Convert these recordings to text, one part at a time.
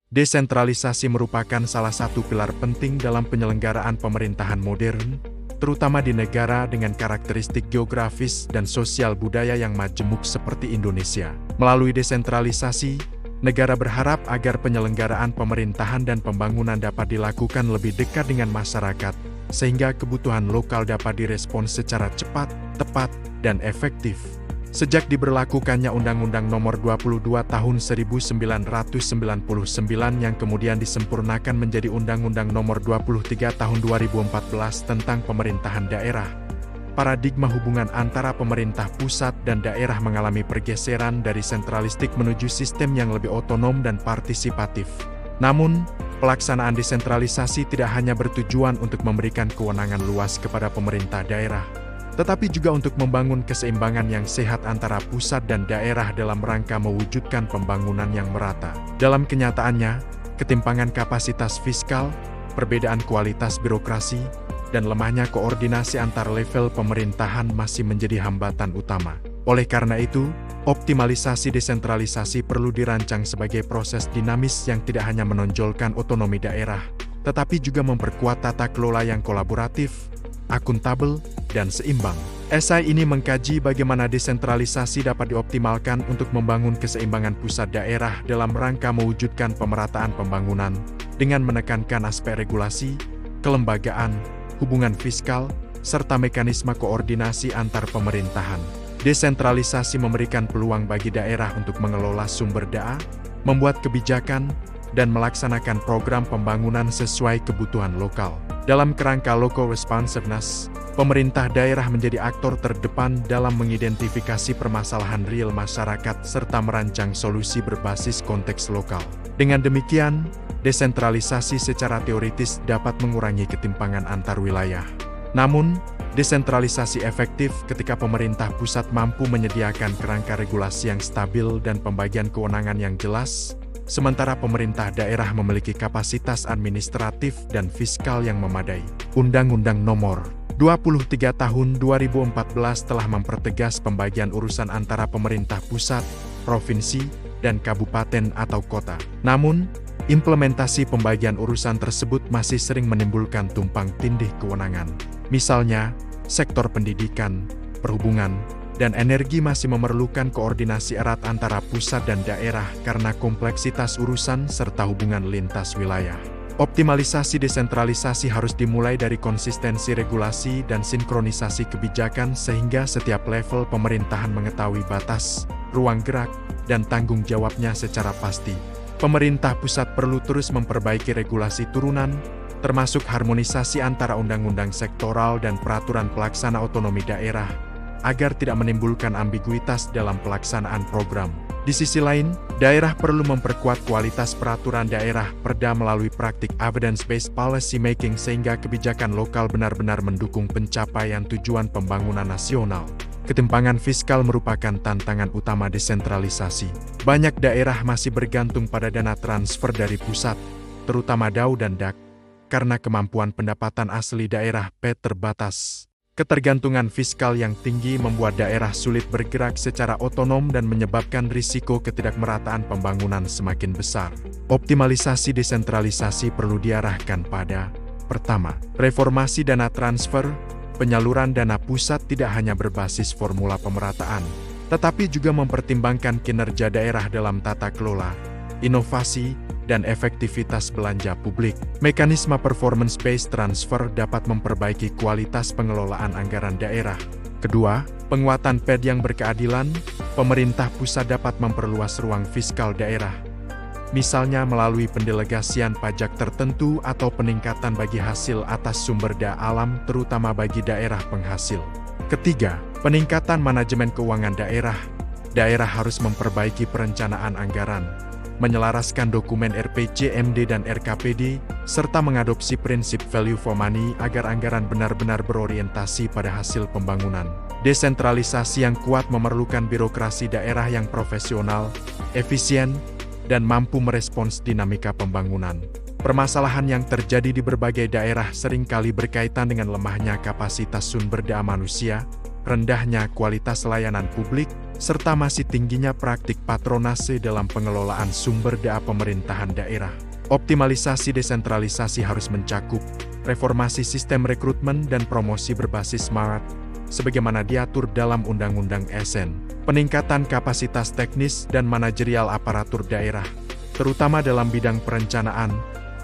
Desentralisasi merupakan salah satu pilar penting dalam penyelenggaraan pemerintahan modern, terutama di negara dengan karakteristik geografis dan sosial budaya yang majemuk seperti Indonesia. Melalui desentralisasi, negara berharap agar penyelenggaraan pemerintahan dan pembangunan dapat dilakukan lebih dekat dengan masyarakat, sehingga kebutuhan lokal dapat direspons secara cepat, tepat, dan efektif. Sejak diberlakukannya Undang-Undang Nomor 22 Tahun 1999 yang kemudian disempurnakan menjadi Undang-Undang Nomor 23 Tahun 2014 tentang pemerintahan daerah, paradigma hubungan antara pemerintah pusat dan daerah mengalami pergeseran dari sentralistik menuju sistem yang lebih otonom dan partisipatif. Namun, pelaksanaan desentralisasi tidak hanya bertujuan untuk memberikan kewenangan luas kepada pemerintah daerah, tetapi juga untuk membangun keseimbangan yang sehat antara pusat dan daerah dalam rangka mewujudkan pembangunan yang merata. Dalam kenyataannya, ketimpangan kapasitas fiskal, perbedaan kualitas birokrasi, dan lemahnya koordinasi antar level pemerintahan masih menjadi hambatan utama. Oleh karena itu, optimalisasi desentralisasi perlu dirancang sebagai proses dinamis yang tidak hanya menonjolkan otonomi daerah, tetapi juga memperkuat tata kelola yang kolaboratif, akuntabel, dan seimbang. Esai ini mengkaji bagaimana desentralisasi dapat dioptimalkan untuk membangun keseimbangan pusat daerah dalam rangka mewujudkan pemerataan pembangunan, dengan menekankan aspek regulasi, kelembagaan, hubungan fiskal, serta mekanisme koordinasi antar pemerintahan. Desentralisasi memberikan peluang bagi daerah untuk mengelola sumber daya, membuat kebijakan, dan melaksanakan program pembangunan sesuai kebutuhan lokal. Dalam kerangka local responsiveness, pemerintah daerah menjadi aktor terdepan dalam mengidentifikasi permasalahan real masyarakat serta merancang solusi berbasis konteks lokal. Dengan demikian, desentralisasi secara teoritis dapat mengurangi ketimpangan antar wilayah. Namun, desentralisasi efektif ketika pemerintah pusat mampu menyediakan kerangka regulasi yang stabil dan pembagian kewenangan yang jelas, sementara pemerintah daerah memiliki kapasitas administratif dan fiskal yang memadai. Undang-Undang Nomor 23 Tahun 2014 telah mempertegas pembagian urusan antara pemerintah pusat, provinsi, dan kabupaten atau kota. Namun, implementasi pembagian urusan tersebut masih sering menimbulkan tumpang tindih kewenangan. Misalnya, sektor pendidikan, perhubungan, dan energi masih memerlukan koordinasi erat antara pusat dan daerah karena kompleksitas urusan serta hubungan lintas wilayah. Optimalisasi desentralisasi harus dimulai dari konsistensi regulasi dan sinkronisasi kebijakan sehingga setiap level pemerintahan mengetahui batas, ruang gerak, dan tanggung jawabnya secara pasti. Pemerintah pusat perlu terus memperbaiki regulasi turunan, termasuk harmonisasi antara undang-undang sektoral dan peraturan pelaksana otonomi daerah, agar tidak menimbulkan ambiguitas dalam pelaksanaan program. Di sisi lain, daerah perlu memperkuat kualitas peraturan daerah perda melalui praktik evidence-based policy making sehingga kebijakan lokal benar-benar mendukung pencapaian tujuan pembangunan nasional. Ketimpangan fiskal merupakan tantangan utama desentralisasi. Banyak daerah masih bergantung pada dana transfer dari pusat, terutama DAU dan DAK, karena kemampuan pendapatan asli daerah terbatas. Ketergantungan fiskal yang tinggi membuat daerah sulit bergerak secara otonom dan menyebabkan risiko ketidakmerataan pembangunan semakin besar. Optimalisasi desentralisasi perlu diarahkan pada: pertama, reformasi dana transfer. Penyaluran dana pusat tidak hanya berbasis formula pemerataan, tetapi juga mempertimbangkan kinerja daerah dalam tata kelola, inovasi, dan efektivitas belanja publik. Mekanisme performance-based transfer dapat memperbaiki kualitas pengelolaan anggaran daerah. Kedua, penguatan yang berkeadilan. Pemerintah pusat dapat memperluas ruang fiskal daerah, misalnya melalui pendelegasian pajak tertentu atau peningkatan bagi hasil atas sumber daya alam terutama bagi daerah penghasil. Ketiga, peningkatan manajemen keuangan daerah. Daerah harus memperbaiki perencanaan anggaran, menyelaraskan dokumen RPJMD dan RKPD, serta mengadopsi prinsip value for money agar anggaran benar-benar berorientasi pada hasil pembangunan. Desentralisasi yang kuat memerlukan birokrasi daerah yang profesional, efisien, dan mampu merespons dinamika pembangunan. Permasalahan yang terjadi di berbagai daerah seringkali berkaitan dengan lemahnya kapasitas sumber daya manusia, rendahnya kualitas layanan publik, serta masih tingginya praktik patronase dalam pengelolaan sumber daya pemerintahan daerah. Optimalisasi desentralisasi harus mencakup reformasi sistem rekrutmen dan promosi berbasis merit, sebagaimana diatur dalam Undang-Undang ASN, peningkatan kapasitas teknis dan manajerial aparatur daerah, terutama dalam bidang perencanaan,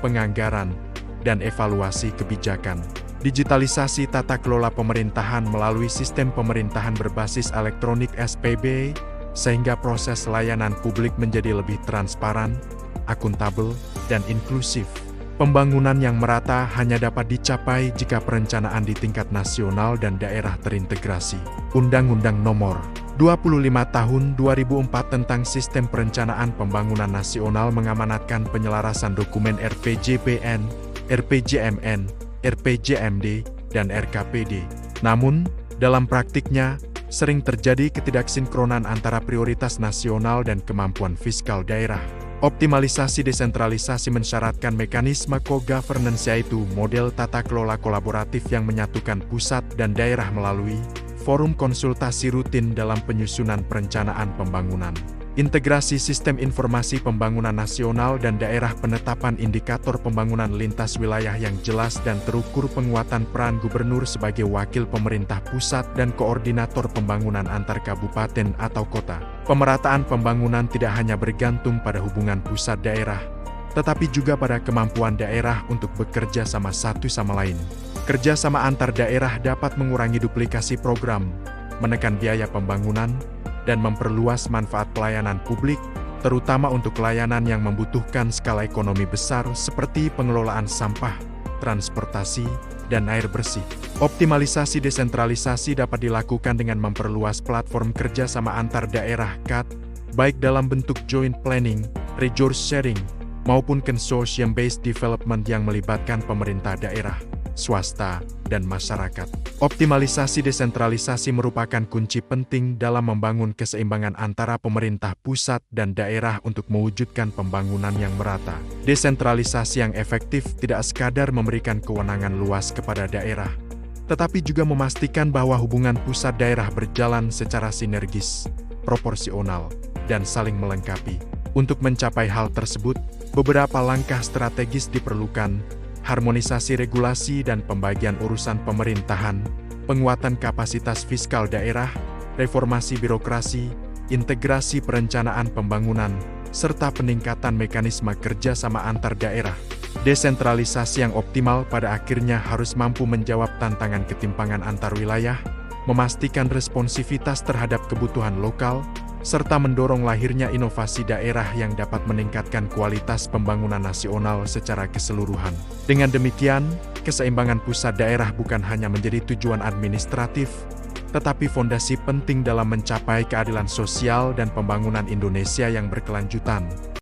penganggaran, dan evaluasi kebijakan. Digitalisasi tata kelola pemerintahan melalui sistem pemerintahan berbasis elektronik SPB, sehingga proses layanan publik menjadi lebih transparan, akuntabel, dan inklusif. Pembangunan yang merata hanya dapat dicapai jika perencanaan di tingkat nasional dan daerah terintegrasi. Undang-Undang Nomor 25 Tahun 2004 tentang Sistem Perencanaan Pembangunan Nasional mengamanatkan penyelarasan dokumen RPJPN, RPJMN, RPJMD, dan RKPD. Namun, dalam praktiknya, sering terjadi ketidaksinkronan antara prioritas nasional dan kemampuan fiskal daerah. Optimalisasi desentralisasi mensyaratkan mekanisme co-governance, yaitu model tata kelola kolaboratif yang menyatukan pusat dan daerah melalui forum konsultasi rutin dalam penyusunan perencanaan pembangunan. Integrasi sistem informasi pembangunan nasional dan daerah, penetapan indikator pembangunan lintas wilayah yang jelas dan terukur, penguatan peran gubernur sebagai wakil pemerintah pusat dan koordinator pembangunan antar kabupaten atau kota. Pemerataan pembangunan tidak hanya bergantung pada hubungan pusat daerah, tetapi juga pada kemampuan daerah untuk bekerja sama satu sama lain. Kerjasama antar daerah dapat mengurangi duplikasi program, menekan biaya pembangunan, dan memperluas manfaat pelayanan publik, terutama untuk layanan yang membutuhkan skala ekonomi besar seperti pengelolaan sampah, transportasi, dan air bersih. Optimalisasi desentralisasi dapat dilakukan dengan memperluas platform kerjasama antar daerah (KAD), baik dalam bentuk joint planning, resource sharing, maupun consortium-based development yang melibatkan pemerintah daerah, swasta, dan masyarakat. Optimalisasi desentralisasi merupakan kunci penting dalam membangun keseimbangan antara pemerintah pusat dan daerah untuk mewujudkan pembangunan yang merata. Desentralisasi yang efektif tidak sekadar memberikan kewenangan luas kepada daerah, tetapi juga memastikan bahwa hubungan pusat daerah berjalan secara sinergis, proporsional, dan saling melengkapi. Untuk mencapai hal tersebut, beberapa langkah strategis diperlukan: harmonisasi regulasi dan pembagian urusan pemerintahan, penguatan kapasitas fiskal daerah, reformasi birokrasi, integrasi perencanaan pembangunan, serta peningkatan mekanisme kerjasama antar daerah. Desentralisasi yang optimal pada akhirnya harus mampu menjawab tantangan ketimpangan antar wilayah, memastikan responsivitas terhadap kebutuhan lokal, serta mendorong lahirnya inovasi daerah yang dapat meningkatkan kualitas pembangunan nasional secara keseluruhan. Dengan demikian, keseimbangan pusat daerah bukan hanya menjadi tujuan administratif, tetapi fondasi penting dalam mencapai keadilan sosial dan pembangunan Indonesia yang berkelanjutan.